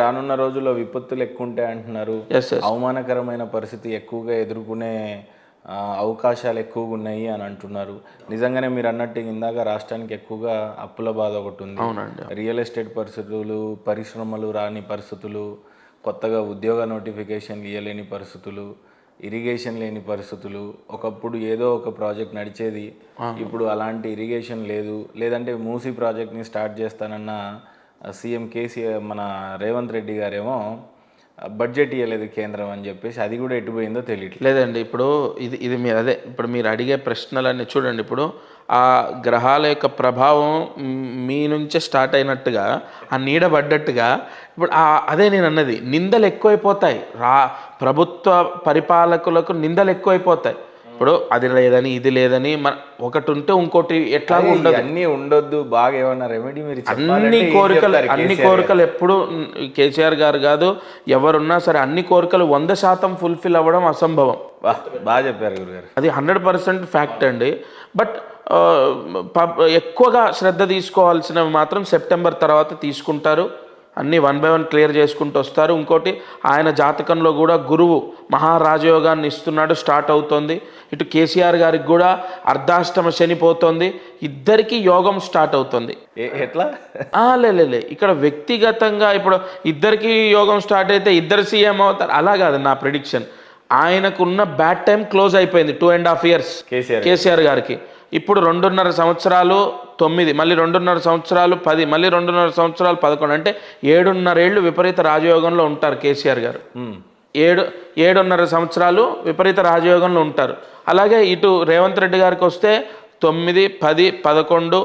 రానున్న రోజుల్లో విపత్తులు ఎక్కువ ఉంటాయి అంటున్నారు. ఎస్ ఎస్ అవమానకరమైన పరిస్థితి ఎక్కువగా ఎదుర్కొనే అవకాశాలు ఎక్కువగా ఉన్నాయి అని అంటున్నారు. నిజంగానే మీరు అన్నట్టు ఇందాక రాష్ట్రానికి ఎక్కువగా అప్పుల బాధ ఒకటి ఉంది. అవునండి. రియల్ ఎస్టేట్ పరిస్థితులు, పరిశ్రమలు రాని పరిస్థితులు, కొత్తగా ఉద్యోగ నోటిఫికేషన్లు ఇవ్వలేని పరిస్థితులు, ఇరిగేషన్ లేని పరిస్థితులు. ఒకప్పుడు ఏదో ఒక ప్రాజెక్ట్ నడిచేది, ఇప్పుడు అలాంటి ఇరిగేషన్ లేదు. లేదంటే మూసీ ప్రాజెక్ట్ని స్టార్ట్ చేస్తానన్న సీఎం కేసీఆర్ మన రేవంత్ రెడ్డి గారేమో బడ్జెట్ ఇవ్వలేదు కేంద్రం అని చెప్పేసి అది కూడా ఎటుపోయిందో తెలియట్లేదు. లేదండి. ఇప్పుడు ఇది మీరు ఇప్పుడు మీరు అడిగే ప్రశ్నలన్నీ చూడండి. ఇప్పుడు ఆ గ్రహాల యొక్క ప్రభావం మీ నుంచే స్టార్ట్ అయినట్టుగా, ఆ నీడ పడ్డట్టుగా ఇప్పుడు అదే నేను అన్నది, నిందలు ఎక్కువైపోతాయి. ప్రభుత్వ పరిపాలకులకు నిందలు ఎక్కువైపోతాయి. ఇప్పుడు అది లేదని ఇది లేదని ఒకటి ఉంటే ఇంకోటి ఎట్లా ఉండదు. అన్నీ ఉండొద్దు, బాగా ఏమన్నా రెమెడీ మీరు అన్ని కోరికలు ఎప్పుడు కేసీఆర్ గారు కాదు ఎవరున్నా సరే అన్ని కోరికలు 100% ఫుల్ఫిల్ అవ్వడం అసంభవం. బాగా చెప్పారు గురుగారు. అది 100% ఫ్యాక్ట్ అండి. బట్ ఎక్కువగా శ్రద్ధ తీసుకోవాల్సినవి మాత్రం సెప్టెంబర్ తర్వాత తీసుకుంటారు. అన్నీ 1 by 1 క్లియర్ చేసుకుంటూ వస్తారు. ఇంకోటి ఆయన జాతకంలో కూడా గురువు మహారాజయోగాన్ని ఇస్తున్నాడు, స్టార్ట్ అవుతుంది. ఇటు కేసీఆర్ గారికి కూడా అర్ధాష్టమ శని పోతుంది, ఇద్దరికి యోగం స్టార్ట్ అవుతుంది. ఎట్లా లే ఇక్కడ వ్యక్తిగతంగా ఇప్పుడు ఇద్దరికి యోగం స్టార్ట్ అయితే ఇద్దరు సీఎం అవుతారు అలా కాదు నా ప్రిడిక్షన్. ఆయనకున్న బ్యాడ్ టైం క్లోజ్ అయిపోయింది. 2.5 years కేసీఆర్ గారికి. ఇప్పుడు 2.5 సంవత్సరాలు 9, మళ్ళీ 2.5 సంవత్సరాలు 10, మళ్ళీ 2.5 సంవత్సరాలు 11, అంటే 7.5 ఏళ్ళు విపరీత రాజయోగంలో ఉంటారు కేసీఆర్ గారు. 7.5 సంవత్సరాలు విపరీత రాజయోగంలో ఉంటారు. అలాగే ఇటు రేవంత్ రెడ్డి గారికి వస్తే 9, 10, 11,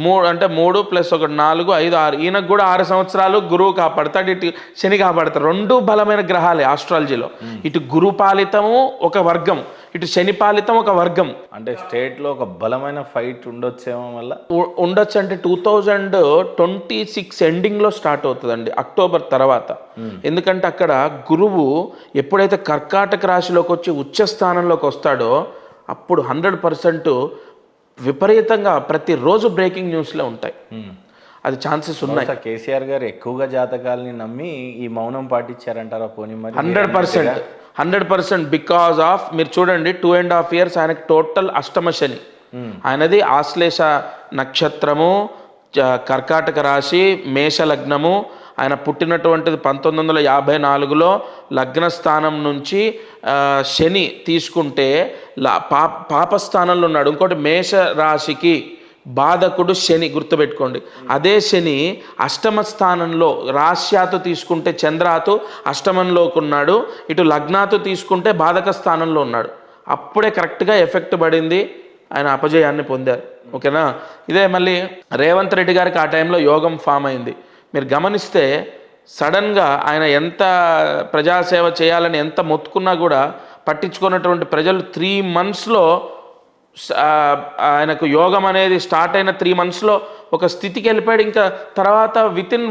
3 అంటే 3 + 1 4, 5, 6. ఈయనకు కూడా 6 సంవత్సరాలు గురువు కాపాడతాడు, ఇటు శని కాపాడతాడు. 2 బలమైన గ్రహాలే ఆస్ట్రాలజీలో. ఇటు గురు పాలితము ఒక వర్గం, ఇటు శని పాలితం ఒక వర్గం. అంటే స్టేట్లో ఒక బలమైన ఫైట్ ఉండొచ్చేమో వల్ల ఉండొచ్చు. అంటే 2026 ఎండింగ్లో స్టార్ట్ అవుతుందండి, అక్టోబర్ తర్వాత. ఎందుకంటే అక్కడ గురువు ఎప్పుడైతే కర్కాటక రాశిలోకి వచ్చి ఉచ్చ స్థానంలోకి వస్తాడో అప్పుడు 100% విపరీతంగా ప్రతిరోజు బ్రేకింగ్ న్యూస్లో ఉంటాయి. అది ఛాన్సెస్ ఉన్నాయి. కేసీఆర్ గారు ఎక్కువగా జాతకాలని నమ్మి ఈ మౌనం పాటించారంటారా? పోనీ మరి 100% బికాజ్ ఆఫ్ మీరు చూడండి 2.5 years ఆయనకు టోటల్ అష్టమ శని. ఆయనది ఆశ్లేష నక్షత్రము, కర్కాటక రాశి, మేష లగ్నము. ఆయన పుట్టినటువంటిది 1954లో. లగ్న స్థానం నుంచి శని తీసుకుంటే పాపస్థానంలో ఉన్నాడు. ఇంకోటి మేష రాశికి బాధకుడు శని, గుర్తుపెట్టుకోండి. అదే శని అష్టమ స్థానంలో, రాశ్యాతు తీసుకుంటే చంద్రాతు అష్టమంలోకి ఉన్నాడు, ఇటు లగ్నాతు తీసుకుంటే బాధక స్థానంలో ఉన్నాడు. అప్పుడే కరెక్ట్గా ఎఫెక్ట్ పడింది, ఆయన అపజయాన్ని పొందారు. ఓకేనా. ఇదే మళ్ళీ రేవంత్ రెడ్డి గారికి ఆ టైంలో యోగం ఫామ్ అయింది. మీరు గమనిస్తే సడన్గా ఆయన ఎంత ప్రజాసేవ చేయాలని ఎంత మొత్తుకున్నా కూడా పట్టించుకున్నటువంటి ప్రజలు 3 monthsలో ఆయనకు యోగం అనేది స్టార్ట్ అయిన 3 monthsలో ఒక స్థితికి వెళ్ళిపోయాడు. ఇంకా తర్వాత వితిన్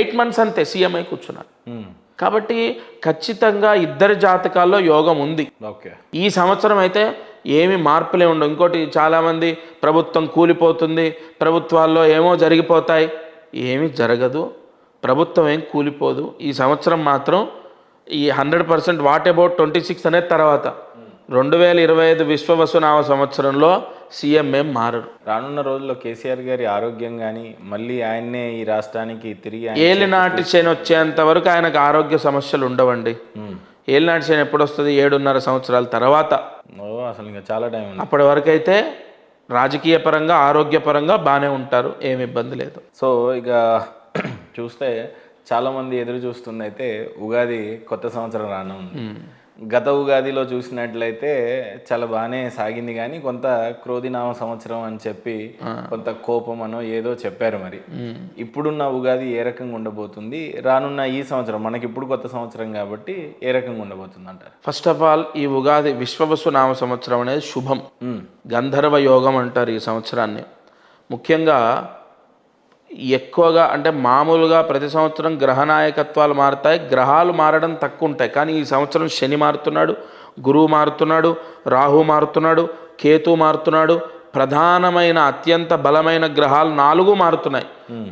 8 months అంతే సీఎంఐ కూర్చున్నారు. కాబట్టి ఖచ్చితంగా ఇద్దరి జాతకాల్లో యోగం ఉంది. ఓకే. ఈ సంవత్సరం అయితే ఏమి మార్పులే ఉండవు. ఇంకోటి చాలామంది ప్రభుత్వం కూలిపోతుంది, ప్రభుత్వాల్లో ఏమో జరిగిపోతాయి. ఏమీ జరగదు, ప్రభుత్వం ఏం కూలిపోదు. ఈ సంవత్సరం మాత్రం ఈ 100% వాట్ అబౌట్ 26 అనేది తర్వాత 2025 విశ్వవసునామ సంవత్సరంలో సీఎం ఏం మారరు. రానున్న రోజుల్లో కేసీఆర్ గారి ఆరోగ్యం కానీ మళ్ళీ ఆయన్నే ఈ రాష్ట్రానికి తిరిగి ఏలినాటి శని వచ్చేంత వరకు ఆయనకు ఆరోగ్య సమస్యలు ఉండవండి. ఏలినాటి శని ఎప్పుడు వస్తుంది? 7.5 సంవత్సరాల తర్వాత. అసలు ఇంకా చాలా టైం ఉంది. అప్పటి వరకు అయితే రాజకీయ పరంగా ఆరోగ్యపరంగా బాగానే ఉంటారు, ఏమి ఇబ్బంది లేదు. సో ఇక చూస్తే చాలామంది ఎదురు చూస్తుంది అయితే ఉగాది కొత్త సంవత్సరం రాను ఉంది. గత ఉగాదిలో చూసినట్లయితే చాలా బాగానే సాగింది, కానీ కొంత క్రోధినామ సంవత్సరం అని చెప్పి కొంత కోపం అనో ఏదో చెప్పారు. మరి ఇప్పుడున్న ఉగాది ఏ రకంగా ఉండబోతుంది? రానున్న ఈ సంవత్సరం మనకి ఇప్పుడు కొత్త సంవత్సరం కాబట్టి ఏ రకంగా ఉండబోతుంది అంటారు? ఫస్ట్ ఆఫ్ ఆల్ ఈ ఉగాది విశ్వవసునామ సంవత్సరం అనేది శుభం, గంధర్వ యోగం అంటారు ఈ సంవత్సరాన్ని. ముఖ్యంగా ఎక్కువగా అంటే మామూలుగా ప్రతి సంవత్సరం గ్రహనాయకత్వాలు మారుతాయి, గ్రహాలు మారడం తక్కువ ఉంటాయి. కానీ ఈ సంవత్సరం శని మారుతున్నాడు, గురువు మారుతున్నాడు, రాహు మారుతున్నాడు, కేతు మారుతున్నాడు, ప్రధానమైన అత్యంత బలమైన గ్రహాలు 4 మారుతున్నాయి.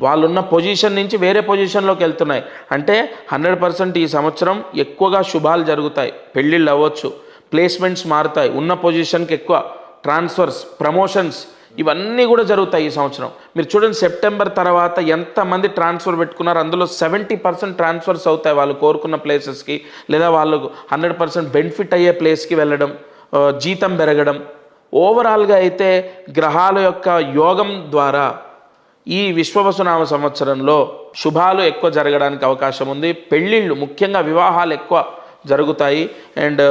వాళ్ళున్న పొజిషన్ నుంచి వేరే పొజిషన్లోకి వెళ్తున్నాయి. అంటే 100% ఈ సంవత్సరం ఎక్కువగా శుభాలు జరుగుతాయి. పెళ్ళిళ్ళు అవ్వచ్చు, ప్లేస్మెంట్స్ మారుతాయి, ఉన్న పొజిషన్కి ఎక్కువ ట్రాన్స్ఫర్స్, ప్రమోషన్స్ ఇవన్నీ కూడా జరుగుతాయి ఈ సంవత్సరం. మీరు చూడండి సెప్టెంబర్ తర్వాత ఎంతమంది ట్రాన్స్ఫర్ పెట్టుకున్నారు, అందులో 70% ట్రాన్స్ఫర్స్ అవుతాయి వాళ్ళు కోరుకున్న ప్లేసెస్కి, లేదా వాళ్ళకు 100% బెనిఫిట్ అయ్యే ప్లేస్కి వెళ్ళడం, జీతం పెరగడం. ఓవరాల్గా అయితే గ్రహాల యొక్క యోగం ద్వారా ఈ విశ్వవసునామ సంవత్సరంలో శుభాలు ఎక్కువ జరగడానికి అవకాశం ఉంది. పెళ్ళిళ్ళు ముఖ్యంగా వివాహాలు ఎక్కువ జరుగుతాయి. అండ్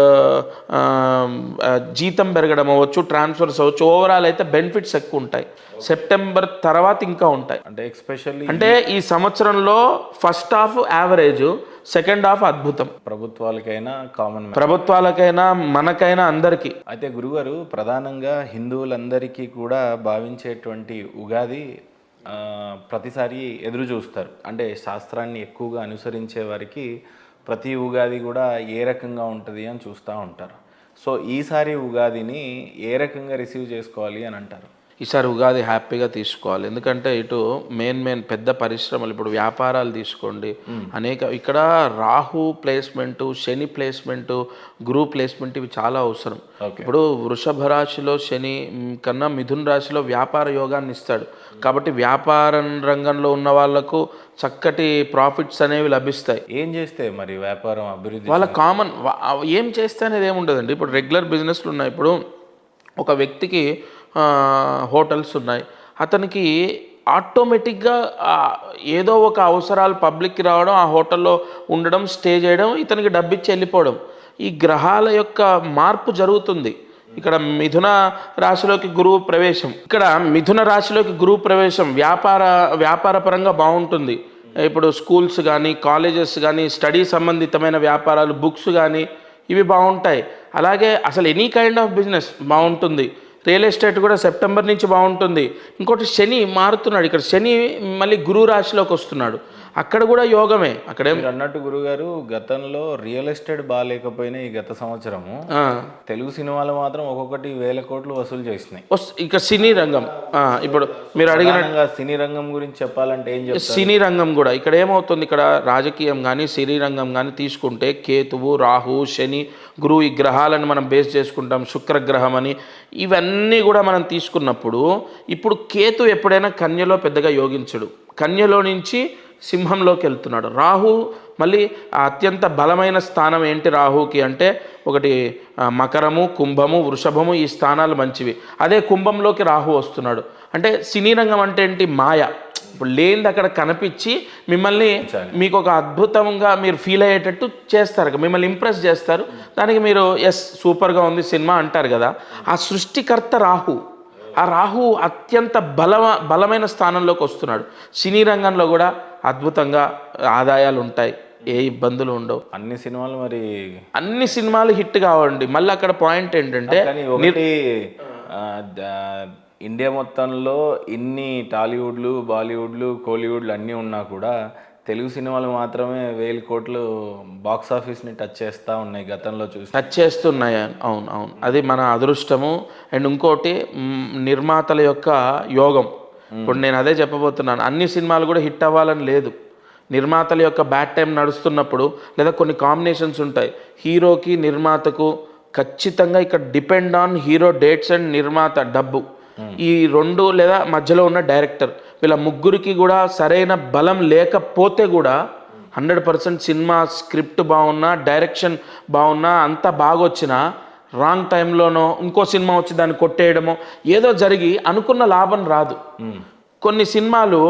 జీతం పెరగడం అవ్వచ్చు, ట్రాన్స్ఫర్స్ అవ్వచ్చు. ఓవరాల్ అయితే బెనిఫిట్స్ ఎక్కువ ఉంటాయి. సెప్టెంబర్ తర్వాత ఇంకా ఉంటాయి. అంటే ఎక్స్పెషల్లీ అంటే ఈ సంవత్సరంలో first half average, second half అద్భుతం. ప్రభుత్వాలకైనా కామన్ ప్రభుత్వాలకైనా మనకైనా అందరికీ. అయితే గురుగారు, ప్రధానంగా హిందువులందరికీ కూడా భావించేటువంటి ఉగాది ప్రతిసారి ఎదురు చూస్తారు. అంటే శాస్త్రాన్ని ఎక్కువగా అనుసరించే వారికి ప్రతి ఉగాది కూడా ఏ రకంగా ఉంటుంది అని చూస్తూ ఉంటారు. సో ఈసారి ఉగాదిని ఏ రకంగా రిసీవ్ చేసుకోవాలి అని అంటారు? ఈసారి ఉగాది హ్యాపీగా తీసుకోవాలి. ఎందుకంటే ఇటు మెయిన్ పెద్ద పరిశ్రమలు, ఇప్పుడు వ్యాపారాలు తీసుకోండి, అనేక ఇక్కడ రాహు ప్లేస్మెంటు, శని ప్లేస్మెంటు, గురు ప్లేస్మెంట్ ఇవి చాలా అవసరం. ఇప్పుడు వృషభ రాశిలో శని కన్నా మిథున రాశిలో వ్యాపార యోగాన్ని ఇస్తాడు. కాబట్టి వ్యాపార రంగంలో ఉన్న వాళ్ళకు చక్కటి ప్రాఫిట్స్ అనేవి లభిస్తాయి. ఏం చేస్తే మరి వ్యాపారం అభివృద్ధి? వాళ్ళ కామన్ ఏం చేస్తే అనేది ఏముండదండి. ఇప్పుడు రెగ్యులర్ బిజినెస్లు ఉన్నాయి. ఇప్పుడు ఒక వ్యక్తికి హోటల్స్ ఉన్నాయి, అతనికి ఆటోమేటిక్గా ఏదో ఒక అవసరాలు పబ్లిక్కి రావడం, ఆ హోటల్లో ఉండడం, స్టే చేయడం, ఇతనికి డబ్బిచ్చి వెళ్ళిపోవడం. ఈ గ్రహాల యొక్క మార్పు జరుగుతుంది. ఇక్కడ మిథున రాశిలోకి గురువు ప్రవేశం, ఇక్కడ మిథున రాశిలోకి గురువు ప్రవేశం వ్యాపార పరంగా బాగుంటుంది. ఇప్పుడు స్కూల్స్ కానీ, కాలేజెస్ కానీ, స్టడీ సంబంధితమైన వ్యాపారాలు, బుక్స్ కానీ ఇవి బాగుంటాయి. అలాగే అసలు ఎనీ కైండ్ ఆఫ్ బిజినెస్ బాగుంటుంది. రియల్ ఎస్టేట్ కూడా సెప్టెంబర్ నుంచి బాగుంటుంది. ఇంకోటి శని మారుతున్నాడు. ఇక్కడ శని మళ్ళీ గురువు రాశిలోకి వస్తున్నాడు. అక్కడ కూడా యోగమే. అక్కడేం అన్నట్టు గురుగారు, గతంలో రియల్ ఎస్టేట్ బాగాలేకపోయినా ఈ గత సంవత్సరము తెలుగు సినిమాలు మాత్రం ఒక్కొక్కటి 1000 కోట్లు వసూలు చేసినాయి. ఇక సినీ రంగం, ఇప్పుడు మీరు అడిగిన సినీ రంగం గురించి చెప్పాలంటే ఏం చెప్తారు? సినీ రంగం కూడా ఇక్కడ ఏమవుతుంది, ఇక్కడ రాజకీయం కానీ సినీ రంగం కానీ తీసుకుంటే కేతువు, రాహు, శని, గురువు ఈ గ్రహాలను మనం బేస్ చేసుకుంటాం. శుక్రగ్రహం అని ఇవన్నీ కూడా మనం తీసుకున్నప్పుడు, ఇప్పుడు కేతు ఎప్పుడైనా కన్యలో పెద్దగా యోగించడు. కన్యలో నుంచి సింహంలోకి వెళ్తున్నాడు. రాహు మళ్ళీ అత్యంత బలమైన స్థానం ఏంటి రాహుకి అంటే, ఒకటి మకరము, కుంభము, వృషభము, ఈ స్థానాలు మంచివి. అదే కుంభంలోకి రాహు వస్తున్నాడు. అంటే సినీ రంగం అంటే ఏంటి, మాయ. ఇప్పుడు లేనిది అక్కడ కనిపించి మిమ్మల్ని మీకు ఒక అద్భుతంగా మీరు ఫీల్ అయ్యేటట్టు చేస్తారు, మిమ్మల్ని ఇంప్రెస్ చేస్తారు. దానికి మీరు ఎస్ సూపర్గా ఉంది సినిమా అంటారు కదా. ఆ సృష్టికర్త రాహు. ఆ రాహు అత్యంత బలమైన స్థానంలోకి వస్తున్నాడు. సినీ రంగంలో కూడా అద్భుతంగా ఆదాయాలు ఉంటాయి, ఏ ఇబ్బందులు ఉండవు. అన్ని సినిమాలు హిట్ కావండి. మళ్ళీ అక్కడ పాయింట్ ఏంటంటే, ఇండియా మొత్తంలో ఇన్ని టాలీవుడ్లు, బాలీవుడ్లు, కోలీవుడ్లు అన్నీ ఉన్నా కూడా తెలుగు సినిమాలు మాత్రమే 1000 కోట్లు బాక్స్ ఆఫీస్ని టచ్ చేస్తూ ఉన్నాయి. గతంలో టచ్ చేస్తున్నాయి. అవును, అది మన అదృష్టము. అండ్ ఇంకోటి నిర్మాతల యొక్క యోగం. ఇప్పుడు నేను అదే చెప్పబోతున్నాను. అన్ని సినిమాలు కూడా హిట్ అవ్వాలని లేదు. నిర్మాతల యొక్క బ్యాడ్ టైం నడుస్తున్నప్పుడు, లేదా కొన్ని కాంబినేషన్స్ ఉంటాయి హీరోకి నిర్మాతకు, ఖచ్చితంగా ఇక్కడ depend on hero dates and నిర్మాత డబ్బు. ఈ రెండు లేదా మధ్యలో ఉన్న డైరెక్టర్, వీళ్ళ ముగ్గురికి కూడా సరైన బలం లేకపోతే కూడా 100% సినిమా స్క్రిప్ట్ బాగున్నా, డైరెక్షన్ బాగున్నా, అంతా బాగొచ్చినా రాంగ్ టైంలోనో ఇంకో సినిమా వచ్చి దాన్ని కొట్టేయడమో ఏదో జరిగి అనుకున్న లాభం రాదు. కొన్ని సినిమాలు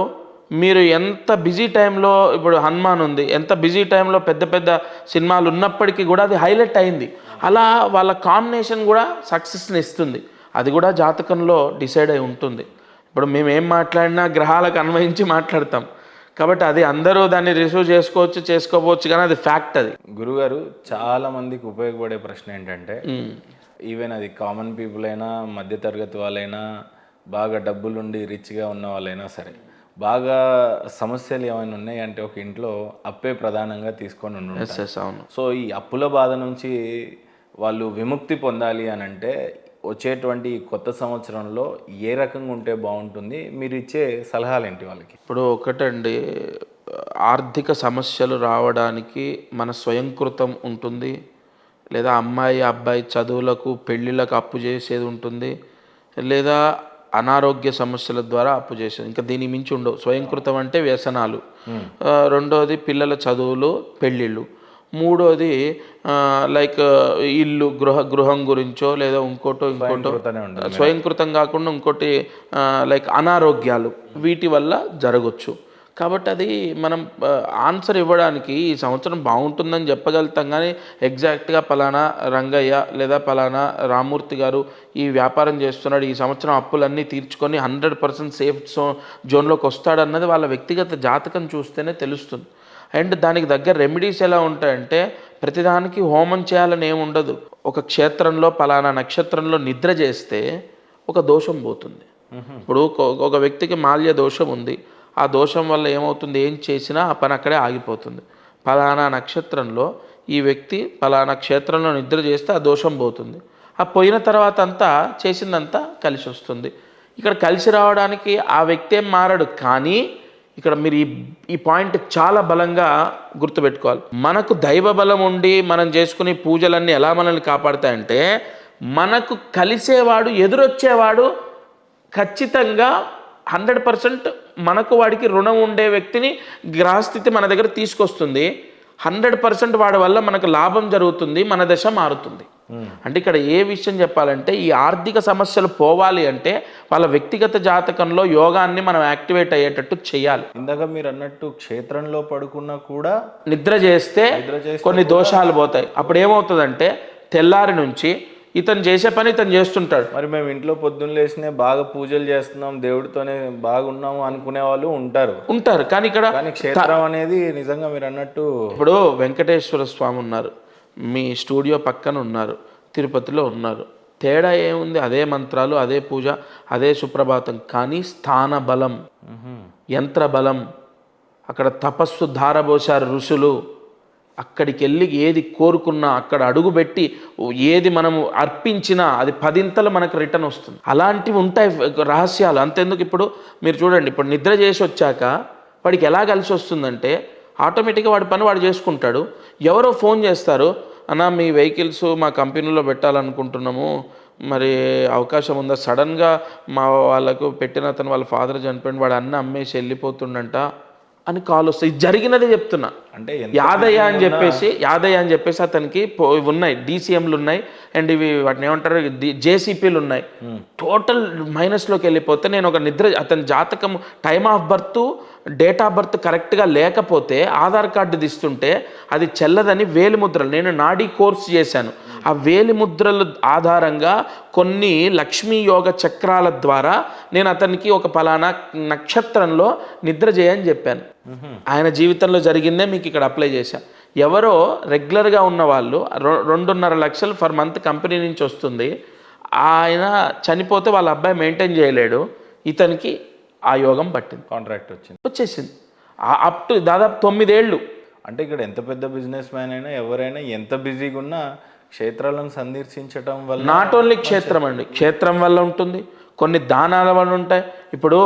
మీరు ఎంత బిజీ టైంలో, ఇప్పుడు హనుమాన్ ఉంది, ఎంత బిజీ టైంలో పెద్ద పెద్ద సినిమాలు ఉన్నప్పటికీ కూడా అది హైలైట్ అయింది. అలా వాళ్ళ కాంబినేషన్ కూడా సక్సెస్ని ఇస్తుంది. అది కూడా జాతకంలో డిసైడ్ అయి ఉంటుంది. ఇప్పుడు మేము ఏం మాట్లాడినా గ్రహాలకు అన్వయించి మాట్లాడతాం. కాబట్టి అది అందరూ దాన్ని రిసీవ్ చేసుకోవచ్చు కానీ అది ఫ్యాక్ట్. అది గురుగారు, చాలా మందికి ఉపయోగపడే ప్రశ్న ఏంటంటే, ఈవెన్ అది కామన్ పీపుల్ అయినా, మధ్యతరగతి వాళ్ళైనా, బాగా డబ్బులుండి రిచ్గా ఉన్న వాళ్ళైనా సరే, బాగా సమస్యలు ఏమైనా ఉన్నాయి అంటే ఒక ఇంట్లో అప్పే ప్రధానంగా తీసుకొని ఉండాలి. అవును. సో ఈ అప్పుల బాధ నుంచి వాళ్ళు విముక్తి పొందాలి అని అంటే వచ్చేటువంటి కొత్త సంవత్సరంలో ఏ రకంగా ఉంటే బాగుంటుంది, మీరు ఇచ్చే సలహాలు ఏంటి వాళ్ళకి? ఇప్పుడు ఒకటండి, ఆర్థిక సమస్యలు రావడానికి మన స్వయంకృతం ఉంటుంది, లేదా అమ్మాయి అబ్బాయి చదువులకు పెళ్ళిళ్ళకు అప్పు చేసేది ఉంటుంది, లేదా అనారోగ్య సమస్యల ద్వారా అప్పు చేసేది. ఇంకా దీనికి మించి ఉండవు. స్వయంకృతం అంటే వ్యసనాలు, రెండోది పిల్లల చదువులు పెళ్ళిళ్ళు, మూడోది లైక్ ఇల్లు గృహం గురించో లేదా ఇంకోటో స్వయంకృతం కాకుండా ఇంకోటి లైక్ అనారోగ్యాలు, వీటి వల్ల జరగచ్చు. కాబట్టి అది మనం ఆన్సర్ ఇవ్వడానికి ఈ సంవత్సరం బాగుంటుందని చెప్పగలుగుతాం, కానీ ఎగ్జాక్ట్గా పలానా రంగయ్య లేదా పలానా రామూర్తి గారు ఈ వ్యాపారం చేస్తున్నాడు, ఈ సంవత్సరం అప్పులన్నీ తీర్చుకొని 100% సేఫ్ జోన్లోకి వస్తాడన్నది వాళ్ళ వ్యక్తిగత జాతకం చూస్తేనే తెలుస్తుంది. అండ్ దానికి దగ్గర రెమెడీస్ ఎలా ఉంటాయంటే, ప్రతిదానికి హోమం చేయాలని ఏమి ఉండదు. ఒక క్షేత్రంలో పలానా నక్షత్రంలో నిద్ర చేస్తే ఒక దోషం పోతుంది. ఇప్పుడు ఒక వ్యక్తికి మాల్య దోషం ఉంది, ఆ దోషం వల్ల ఏమవుతుంది, ఏం చేసినా ఆ పని అక్కడే ఆగిపోతుంది. పలానా నక్షత్రంలో ఈ వ్యక్తి పలానా క్షేత్రంలో నిద్ర చేస్తే ఆ దోషం పోతుంది. ఆ పోయిన తర్వాత అంతా చేసిందంతా కలిసి వస్తుంది. ఇక్కడ కలిసి రావడానికి ఆ వ్యక్తి ఏం మారడు, కానీ ఇక్కడ మీరు ఈ పాయింట్ చాలా బలంగా గుర్తుపెట్టుకోవాలి. మనకు దైవ బలం ఉండి మనం చేసుకునే పూజలన్నీ ఎలా మనల్ని కాపాడుతాయంటే, మనకు కలిసేవాడు ఎదురొచ్చేవాడు ఖచ్చితంగా 100% మనకు వాడికి రుణం ఉండే వ్యక్తిని గ్రహస్థితి మన దగ్గర తీసుకొస్తుంది. 100% వాడి వల్ల మనకు లాభం జరుగుతుంది, మన దశ మారుతుంది. అంటే ఇక్కడ ఏ విషయం చెప్పాలంటే, ఈ ఆర్థిక సమస్యలు పోవాలి అంటే వాళ్ళ వ్యక్తిగత జాతకంలో యోగాన్ని మనం యాక్టివేట్ అయ్యేటట్టు చేయాలి. ఇందాక మీరు అన్నట్టు క్షేత్రంలో పడుకున్నా కూడా నిద్ర చేస్తే కొన్ని దోషాలు పోతాయి. అప్పుడు ఏమవుతుందంటే, తెల్లారి నుంచి ఇతను చేసే పని ఇతను చేస్తుంటాడు. మరి మేము ఇంట్లో పొద్దున్న లేచినే బాగా పూజలు చేస్తున్నాం, దేవుడితోనే బాగున్నాము అనుకునే వాళ్ళు ఉంటారు. కానీ ఇక్కడ క్షేత్రం అనేది నిజంగా మీరు అన్నట్టు, ఇప్పుడు వెంకటేశ్వర స్వామి ఉన్నారు, మీ స్టూడియో పక్కన ఉన్నారు, తిరుపతిలో ఉన్నారు. తేడా ఏముంది? అదే మంత్రాలు, అదే పూజ, అదే సుప్రభాతం. కానీ స్థాన బలం, యంత్ర బలం, అక్కడ తపస్సు ధారబోసారు ఋషులు. అక్కడికి వెళ్ళి ఏది కోరుకున్నా, అక్కడ అడుగుపెట్టి ఏది మనము అర్పించినా అది 10 మనకు రిటర్న్ వస్తుంది. అలాంటివి ఉంటాయి రహస్యాలు. అంతెందుకు, ఇప్పుడు మీరు చూడండి, ఇప్పుడు నిద్ర చేసి వచ్చాక వాడికి ఎలా కలిసి వస్తుందంటే, ఆటోమేటిక్గా వాడి పని వాడు చేసుకుంటాడు. ఎవరో ఫోన్ చేస్తారు, అన్న మీ వెహికల్స్ మా కంపెనీలో పెట్టాలనుకుంటున్నాము, మరి అవకాశం ఉందా? సడన్గా మా వాళ్ళకు పెట్టిన అతను వాళ్ళ ఫాదర్ చనిపోయింది, వాడు అన్న అమ్మేసి వెళ్ళిపోతుండంట అని కాల్ వస్తాయి. ఇది జరిగినదే చెప్తున్నా. అంటే యాదయ్య అని చెప్పేసి అతనికి ఉన్నాయి, DCMలు ఉన్నాయి, అండ్ ఇవి వాటిని ఏమంటారు, JCPలు ఉన్నాయి. టోటల్ మైనస్లోకి వెళ్ళిపోతే, నేను ఒక అతని జాతకం time of birth, date of birth కరెక్ట్గా లేకపోతే ఆధార్ కార్డు తీస్తుంటే అది చెల్లదని వేలిముద్రలు, నేను నాడీ కోర్స్ చేశాను, ఆ వేలిముద్రల ఆధారంగా కొన్ని లక్ష్మీ యోగ చక్రాల ద్వారా నేను అతనికి ఒక పలానా నక్షత్రంలో నిద్ర చేయని చెప్పాను. ఆయన జీవితంలో జరిగిందే మీకు ఇక్కడ అప్లై చేశాను. ఎవరో రెగ్యులర్గా ఉన్న వాళ్ళు 2.5 లక్షలు ఫర్ మంత్ కంపెనీ నుంచి వస్తుంది, ఆయన చనిపోతే వాళ్ళ అబ్బాయి మెయింటైన్ చేయలేడు, ఇతనికి ఆ యోగం పట్టింది, కాంట్రాక్ట్ వచ్చేసింది. అప్ టు దాదాపు 9 ఏళ్ళు. అంటే ఇక్కడ ఎంత పెద్ద బిజినెస్ మ్యాన్ అయినా ఎవరైనా ఎంత బిజీగా ఉన్నా క్షేత్రాలను సందర్శించడం వల్ల, నాట్ ఓన్లీ క్షేత్రం అండి, క్షేత్రం వల్ల ఉంటుంది, కొన్ని దానాల వల్ల ఉంటాయి. ఇప్పుడు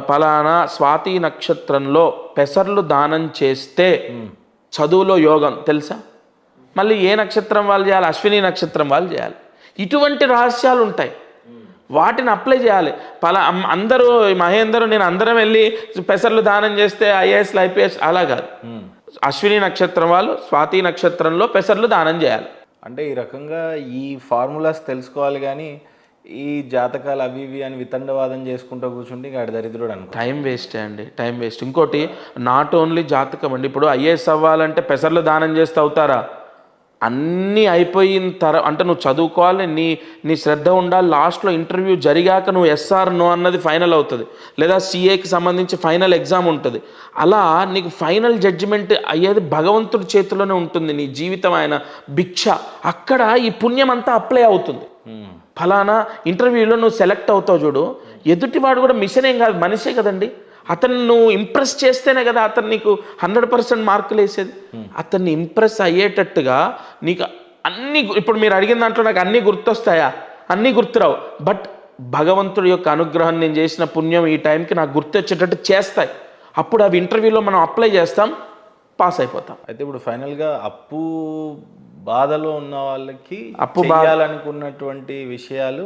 పలానా స్వాతి నక్షత్రంలో పెసర్లు దానం చేస్తే చదువులో యోగం తెలుసా? మళ్ళీ ఏ నక్షత్రం వాళ్ళు చేయాలి? అశ్విని నక్షత్రం వాళ్ళు చేయాలి. ఇటువంటి రహస్యాలు ఉంటాయి, వాటిని అప్లై చేయాలి. అందరూ మహేందరు నేను అందరం వెళ్ళి పెసర్లు దానం చేస్తే IAS IPS అలా కాదు. అశ్విని నక్షత్రం వాళ్ళు స్వాతి నక్షత్రంలో పెసర్లు దానం చేయాలి. అంటే ఈ రకంగా ఈ ఫార్ములాస్ తెలుసుకోవాలి, కానీ ఈ జాతకాలు అవి ఇవి అని వితండవాదం చేసుకుంటూ కూర్చుంటే ఇంకా దరిద్రుడు అనుకో, టైం వేస్టే అండి, టైం వేస్ట్. ఇంకోటి, నాట్ ఓన్లీ జాతకం అండి, ఇప్పుడు IAS అవ్వాలంటే పెసర్లు దానం చేస్తే అవుతారా? అన్నీ అయిపోయిన అంటే నువ్వు చదువుకోవాలి, నీ శ్రద్ధ ఉండాలి, లాస్ట్లో ఇంటర్వ్యూ జరిగాక నువ్వు SR నో అన్నది ఫైనల్ అవుతుంది, లేదా CAకి సంబంధించి ఫైనల్ ఎగ్జామ్ ఉంటుంది. అలా నీకు ఫైనల్ జడ్జిమెంట్ అయ్యేది భగవంతుడి చేతిలోనే ఉంటుంది. నీ జీవితం ఆయన భిక్ష, అక్కడ ఈ పుణ్యం అంతా అప్లై అవుతుంది. ఫలానా ఇంటర్వ్యూలో నువ్వు సెలెక్ట్ అవుతావు చూడు, ఎదుటివాడు కూడా మిషన్ ఏం కాదు, మనిషే కదండి. అతన్ని నువ్వు ఇంప్రెస్ చేస్తేనే కదా అతను నీకు 100% మార్కులు వేసేది. అతన్ని ఇంప్రెస్ అయ్యేటట్టుగా నీకు అన్నీ, ఇప్పుడు మీరు అడిగిన దాంట్లో నాకు అన్నీ గుర్తొస్తాయా? అన్నీ గుర్తురావు. బట్ భగవంతుడి యొక్క అనుగ్రహం, నేను చేసిన పుణ్యం ఈ టైంకి నాకు గుర్తొచ్చేటట్టు చేస్తాయి. అప్పుడు అవి ఇంటర్వ్యూలో మనం అప్లై చేస్తాం, పాస్ అయిపోతాం. అయితే ఇప్పుడు ఫైనల్గా అప్పు బాధలో ఉన్న వాళ్ళకి అప్పు చేయాలనుకున్నటువంటి విషయాలు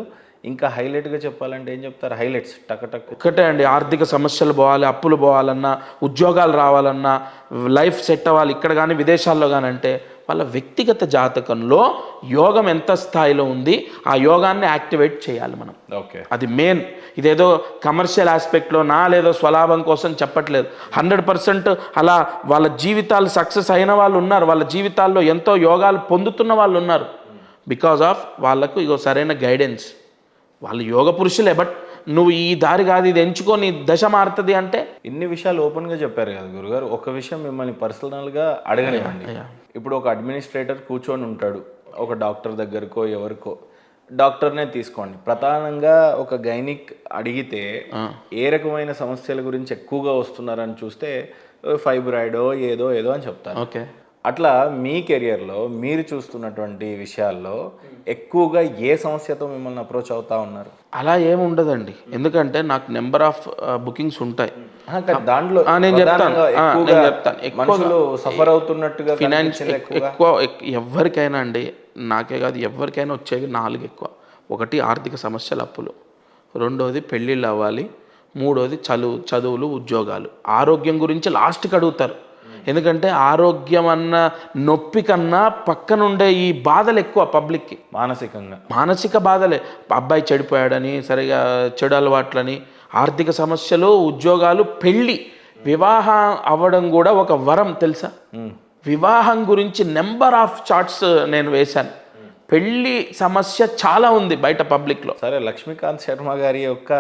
ఇంకా హైలైట్గా చెప్పాలంటే ఏం చెప్తారు? హైలైట్స్ టక్. ఒక్కటే అండి, ఆర్థిక సమస్యలు పోవాలి, అప్పులు పోవాలన్నా, ఉద్యోగాలు రావాలన్నా, లైఫ్ సెట్ అవ్వాలి ఇక్కడ కానీ విదేశాల్లో కానీ అంటే వాళ్ళ వ్యక్తిగత జాతకంలో యోగం ఎంత స్థాయిలో ఉంది, ఆ యోగాన్ని యాక్టివేట్ చేయాలి మనం. ఓకే, అది మెయిన్. ఇదేదో కమర్షియల్ ఆస్పెక్ట్లో లేదో స్వలాభం కోసం చెప్పట్లేదు. 100% అలా వాళ్ళ జీవితాలు సక్సెస్ అయిన వాళ్ళు ఉన్నారు, వాళ్ళ జీవితాల్లో ఎంతో యోగాలు పొందుతున్న వాళ్ళు ఉన్నారు. బికాజ్ ఆఫ్ వాళ్ళకు ఇగో సరైన గైడెన్స్. వాళ్ళు యోగ పురుషులే, బట్ నువ్వు ఈ దారి కాదు ఇది ఎంచుకో, నీ దశ మారుతుంది అంటే. ఇన్ని విషయాలు ఓపెన్గా చెప్పారు కదా గురుగారు. ఒక విషయం మిమ్మల్ని పర్సనల్గా అడగలేమండి. ఇప్పుడు ఒక అడ్మినిస్ట్రేటర్ కూర్చొని ఉంటాడు, ఒక డాక్టర్ దగ్గరకో ఎవరికో, డాక్టర్నే తీసుకోండి. ప్రధానంగా ఒక గైనిక్ అడిగితే ఏ రకమైన సమస్యల గురించి ఎక్కువగా వస్తున్నారని చూస్తే ఫైబ్రాయిడో ఏదో అని చెప్తారు. ఓకే, అట్లా మీ కెరియర్లో మీరు చూస్తున్నటువంటి విషయాల్లో ఎక్కువగా ఏ సమస్యతో మిమ్మల్ని అప్రోచ్ అవుతా ఉన్నారు? అలా ఏమి ఉండదండి, ఎందుకంటే నాకు నెంబర్ ఆఫ్ బుకింగ్స్ ఉంటాయి. దాంట్లో నేను చెప్తాను మనుషులు సఫర్ అవుతున్నట్టుగా ఫినాన్షియల్ ఎక్కువ ఎవరికైనా అండి, నాకే కాదు ఎవరికైనా వచ్చేవి 4 ఎక్కువ. ఒకటి ఆర్థిక సమస్యలు, అప్పులు. రెండోది పెళ్ళిళ్ళు అవ్వాలి. మూడోది చదువులు, ఉద్యోగాలు. ఆరోగ్యం గురించి లాస్ట్కి అడుగుతారు, ఎందుకంటే ఆరోగ్యం అన్న నొప్పి కన్నా పక్కనుండే ఈ బాధలు ఎక్కువ పబ్లిక్కి. మానసిక బాధలే. అబ్బాయి చెడిపోయాడని, సరిగా చెడు అలవాట్లని, ఆర్థిక సమస్యలు, ఉద్యోగాలు, పెళ్ళి, వివాహం అవ్వడం కూడా ఒక వరం తెలుసా? వివాహం గురించి నెంబర్ ఆఫ్ చార్ట్స్ నేను వేశాను. పెళ్ళి సమస్య చాలా ఉంది బయట పబ్లిక్లో. సరే, లక్ష్మీకాంత్ శర్మ గారి యొక్క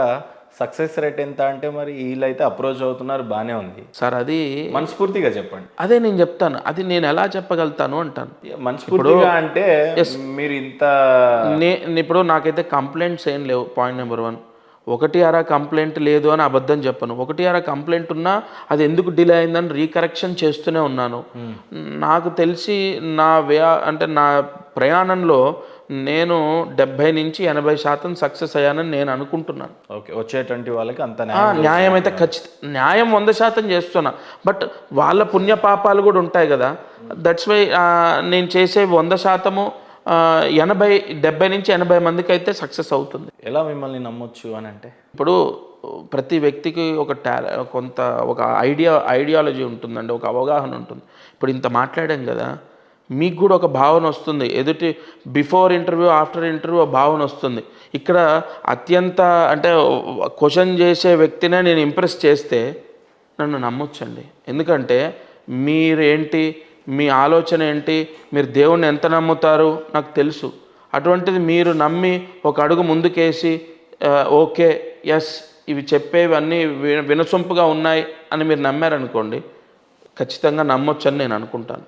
సక్సెస్ రేట్ ఎంత అంటే మరి వీళ్ళైతే అప్రోచ్ అవుతున్నారు, బాగానే ఉంది సార్. అది మనస్ఫూర్తిగా చెప్పండి. అదే నేను చెప్తాను, అది నేను ఎలా చెప్పగలుగుతాను అంటాను. మనస్ఫూర్తిగా అంటే మీరు ఇంత ఇప్పుడు నాకైతే కంప్లైంట్స్ ఏం లేవు. Point number 1. 1 కంప్లైంట్ లేదు అని అబద్ధం చెప్పను. 1 కంప్లైంట్ ఉన్నా అది ఎందుకు డిలే అయిందని రీకరెక్షన్ చేస్తూనే ఉన్నాను. నాకు తెలిసి నా ప్రయాణంలో నేను 70 నుంచి 80% సక్సెస్ అయ్యానని నేను అనుకుంటున్నాను. ఓకే, వచ్చేటువంటి వాళ్ళకి అంత న్యాయం అయితే న్యాయం 100% చేస్తున్నా. బట్ వాళ్ళ పుణ్యపాపాలు కూడా ఉంటాయి కదా. దట్స్ వై నేను చేసే 100% 70 నుంచి 80 మందికి అయితే సక్సెస్ అవుతుంది. ఎలా మిమ్మల్ని నమ్మొచ్చు అని అంటే, ఇప్పుడు ప్రతి వ్యక్తికి ఒక ఐడియాలజీ ఉంటుందండి, ఒక అవగాహన ఉంటుంది. ఇప్పుడు ఇంత మాట్లాడాం కదా, మీకు కూడా ఒక భావన వస్తుంది, ఎదుటి బిఫోర్ ఇంటర్వ్యూ ఆఫ్టర్ ఇంటర్వ్యూ భావన వస్తుంది. ఇక్కడ అత్యంత అంటే క్వశ్చన్ చేసే వ్యక్తినే నేను ఇంప్రెస్ చేస్తే నన్ను నమ్మొచ్చండి. ఎందుకంటే మీరేంటి, మీ ఆలోచన ఏంటి, మీరు దేవుణ్ణి ఎంత నమ్ముతారు నాకు తెలుసు. అటువంటిది మీరు నమ్మి ఒక అడుగు ముందుకేసి ఓకే ఎస్ ఇవి చెప్పేవి అన్నీ వినసొంపుగా ఉన్నాయి అని మీరు నమ్మారనుకోండి, ఖచ్చితంగా నమ్మొచ్చని నేను అనుకుంటాను.